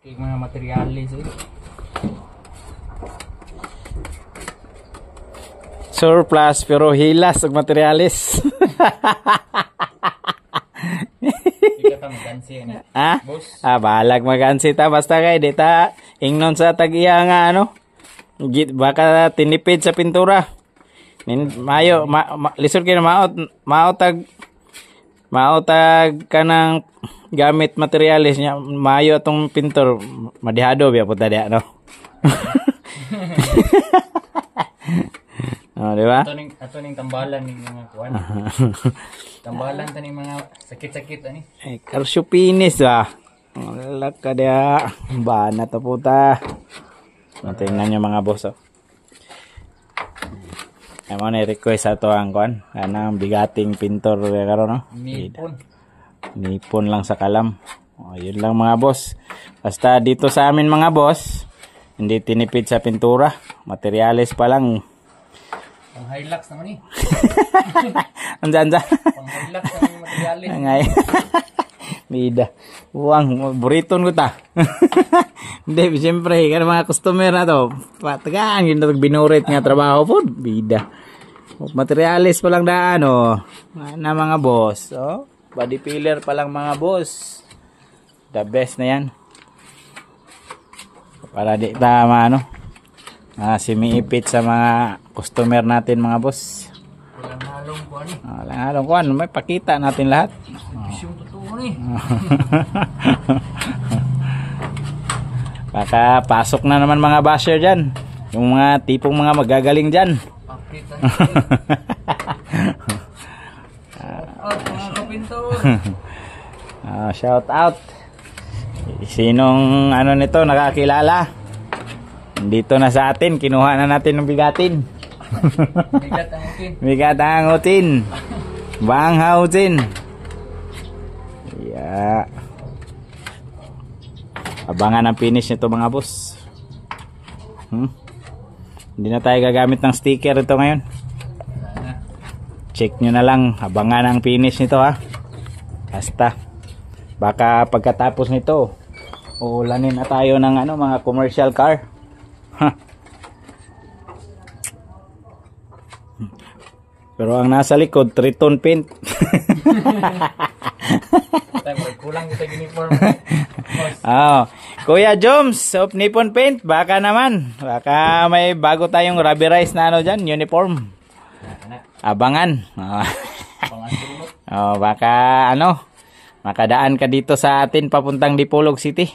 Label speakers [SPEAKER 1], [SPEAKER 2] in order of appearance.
[SPEAKER 1] Mga materialis eh.
[SPEAKER 2] Surplus pero hilas og materialis.
[SPEAKER 1] Ika ta magansi ani.
[SPEAKER 2] Ha?
[SPEAKER 1] Boss.
[SPEAKER 2] Balag magansi ta basta kay di ta ingnon sa tag-iya nga ano. Baka tinipid sa pintura. Mayo lisod kay maotag kanang gamit materialis nya mayo atong pintor madihado biya puta dia no. Oh, di ba?
[SPEAKER 1] Ato ning tambalan ning mga kuan. Tambalan ta ning mga sakit-sakit ani.
[SPEAKER 2] Ay, karsyo pinis ba? Wala ka dia. Bana to puta. Tingnan nyo mga boss oh. Ay mo na request ato ang kuan. Kanang bigating pintor karon no. Nipon lang sa kalam. Oh, yun lang mga boss. Basta dito sa amin mga boss, hindi tinipid sa pintura. Materialis pa lang.
[SPEAKER 1] Pang Hilux naman eh.
[SPEAKER 2] Andan.
[SPEAKER 1] Pang Hilux ang materialis.
[SPEAKER 2] Ngay. Bida. Uwang, buriton ko ta. Hindi, siyempre, kan mga customer na to, patagaan, yun na binurit nga trabaho po. Bida. Materialis pa lang daan, oh. Na mga boss, oh. Body filler pa lang mga boss. The best na yan. Para di tama, ano. Simiipit sa mga customer natin mga boss.
[SPEAKER 1] Walang halong kuan eh.
[SPEAKER 2] Walang halong kuan, may pakita natin lahat.
[SPEAKER 1] Yung totoo ni.
[SPEAKER 2] Baka pasok na naman mga basher dyan. Yung mga tipong mga magagaling dyan.
[SPEAKER 1] Pakita. Mga kapintor.
[SPEAKER 2] Shout out. Sinong ano nito nakakilala? Dito na sa atin, kinuha na natin ng bigatin.
[SPEAKER 1] Bigat ang utin.
[SPEAKER 2] Bigat ang utin. Banghautin. Yeah. Abangan ang finish nito mga boss. Hindi na tayo gagamit ng sticker ito ngayon. Check nyo na lang. Abangan ang finish nito ha. Basta. Baka pagkatapos nito, uulanin na tayo ng ano, mga commercial car. Pero ang nasa likod, 3-tone paint.
[SPEAKER 1] Kulang ito uniform.
[SPEAKER 2] Oh, Kuya Joms of Nippon Paint, baka naman. Baka may bago tayong rubberized na ano dyan, uniform. Abangan. Oh, baka ano, makadaan ka dito sa atin papuntang Dipolog City.